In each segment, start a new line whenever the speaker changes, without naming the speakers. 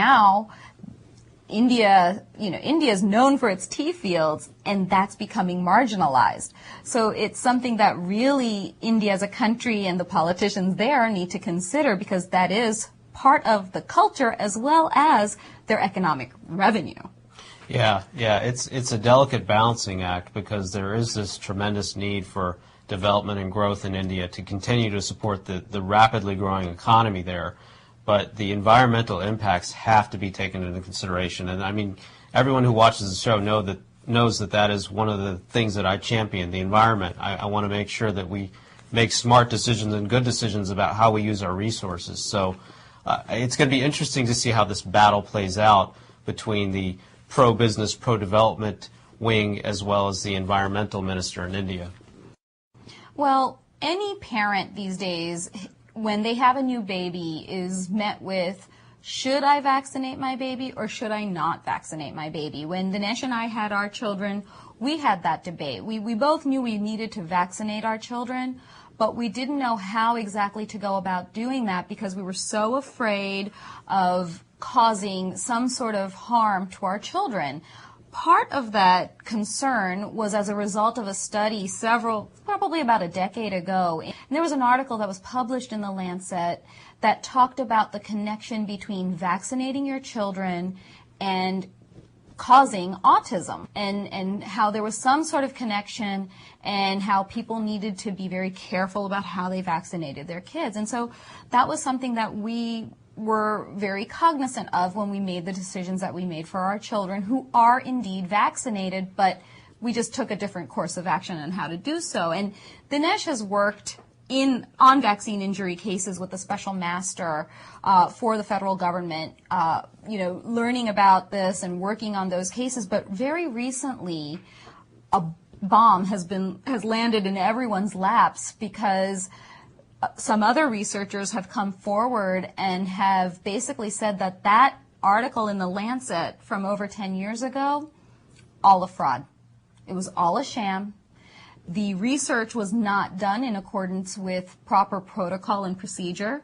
now India is known for its tea fields, and that's becoming marginalized. So it's something that really India as a country and the politicians there need to consider, because that is part of the culture as well as their economic revenue.
Yeah, it's a delicate balancing act, because there is this tremendous need for development and growth in India to continue to support the rapidly growing economy there. But the environmental impacts have to be taken into consideration. And I mean, everyone who watches the show knows that is one of the things that I champion, the environment. I want to make sure that we make smart decisions and good decisions about how we use our resources. So it's going to be interesting to see how this battle plays out between the pro-business, pro-development wing as well as the environmental minister in India.
Well, any parent these days, when they have a new baby, is met with, should I vaccinate my baby or should I not vaccinate my baby? When Dinesh and I had our children, we had that debate. We both knew we needed to vaccinate our children, but we didn't know how exactly to go about doing that, because we were so afraid of causing some sort of harm to our children. Part of that concern was as a result of a study probably about a decade ago. And there was an article that was published in the Lancet that talked about the connection between vaccinating your children and causing autism, and how there was some sort of connection, and how people needed to be very careful about how they vaccinated their kids. And so that was something that we were very cognizant of when we made the decisions that we made for our children, who are indeed vaccinated, but we just took a different course of action on how to do so. And Dinesh has worked on vaccine injury cases with the special master for the federal government, learning about this and working on those cases. But very recently, a bomb has landed in everyone's laps, because some other researchers have come forward and have basically said that article in the Lancet from over 10 years ago, all a fraud. It was all a sham. The research was not done in accordance with proper protocol and procedure,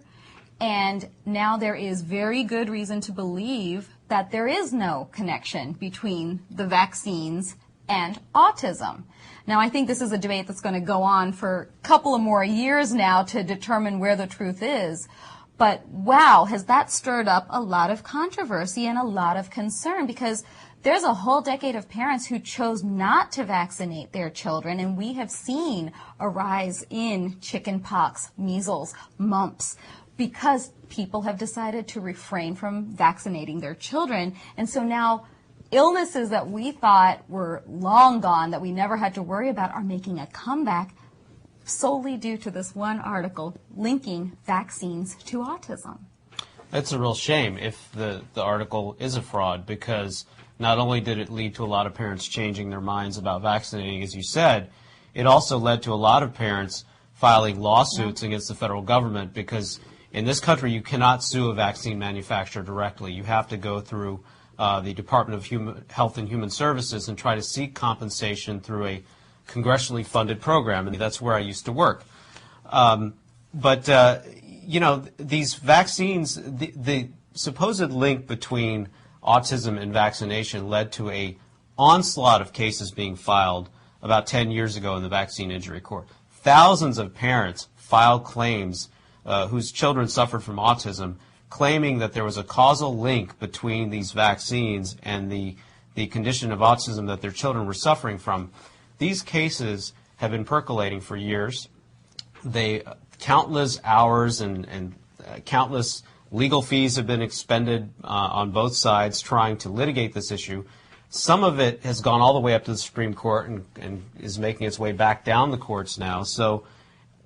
and now there is very good reason to believe that there is no connection between the vaccines and autism. Now, I think this is a debate that's going to go on for a couple of more years now to determine where the truth is. But wow, has that stirred up a lot of controversy and a lot of concern, because there's a whole decade of parents who chose not to vaccinate their children, and we have seen a rise in chickenpox, measles, mumps, because people have decided to refrain from vaccinating their children. And so now illnesses that we thought were long gone, that we never had to worry about, are making a comeback solely due to this one article linking vaccines to autism.
It's a real shame if the article is a fraud, because not only did it lead to a lot of parents changing their minds about vaccinating, as you said, it also led to a lot of parents filing lawsuits against the federal government, because in this country you cannot sue a vaccine manufacturer directly. You have to go through the Department of Health and Human Services and try to seek compensation through a congressionally funded program, and that's where I used to work. These vaccines, the supposed link between autism and vaccination led to a onslaught of cases being filed about 10 years ago in the Vaccine Injury Court. Thousands of parents filed claims whose children suffered from autism, claiming that there was a causal link between these vaccines and the condition of autism that their children were suffering from. These cases have been percolating for years. Countless hours and countless legal fees have been expended on both sides trying to litigate this issue. Some of it has gone all the way up to the Supreme Court and is making its way back down the courts now. So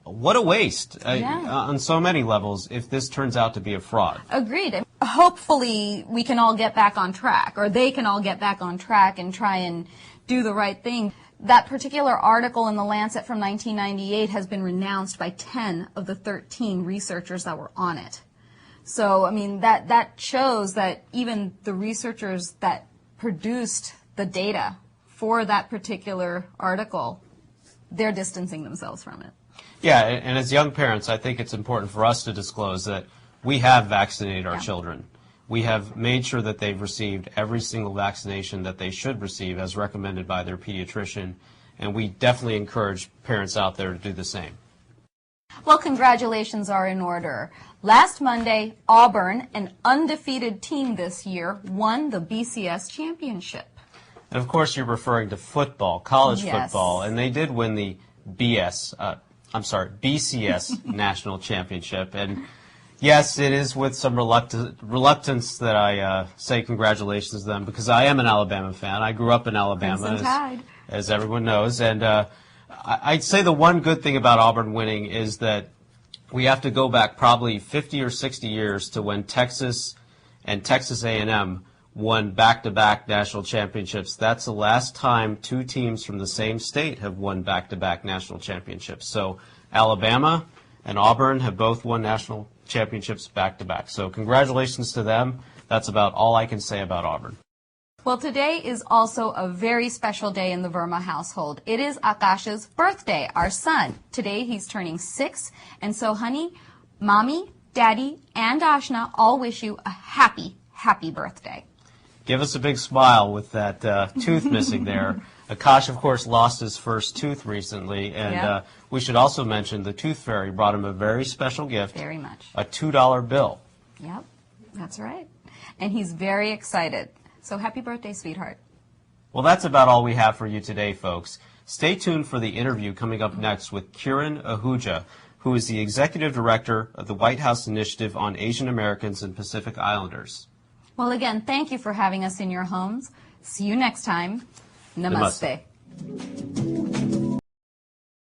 what a waste on so many levels if this turns out to be a fraud.
Agreed. Hopefully we can all get back on track, or they can all get back on track and try and do the right thing. That particular article in the Lancet from 1998 has been renounced by 10 of the 13 researchers that were on it. So, I mean, that shows that even the researchers that produced the data for that particular article, they're distancing themselves from it.
Yeah, and as young parents, I think it's important for us to disclose that we have vaccinated our children. we have made sure that they've received every single vaccination that they should receive as recommended by their pediatrician, and we definitely encourage parents out there to do the same.
Well, congratulations are in order. Last Monday, Auburn, an undefeated team this year, won the BCS Championship.
And of course, you're referring to football, college
Yes.
football, and they did win the BCS National Championship. And yes, it is with some reluctance that I say congratulations to them, because I am an Alabama fan. I grew up in Alabama, as everyone knows. And I'd say the one good thing about Auburn winning is that we have to go back probably 50 or 60 years to when Texas and Texas A&M won back-to-back national championships. That's the last time two teams from the same state have won back-to-back national championships. So Alabama and Auburn have both won national championships back-to-back. So congratulations to them. That's about all I can say about Auburn.
Well, today is also a very special day in the Verma household. It is Akash's birthday, our son. Today he's turning 6, and so, honey, Mommy, Daddy, and Ashna all wish you a happy, happy birthday.
Give us a big smile with that tooth missing there. Akash, of course, lost his first tooth recently, and we should also mention the Tooth Fairy brought him a very special gift.
Very much.
A $2 bill.
Yep, that's right. And he's very excited. So happy birthday, sweetheart.
Well, that's about all we have for you today, folks. Stay tuned for the interview coming up next with Kiran Ahuja, who is the Executive Director of the White House Initiative on Asian Americans and Pacific Islanders.
Well, again, thank you for having us in your homes. See you next time. Namaste.
Namaste.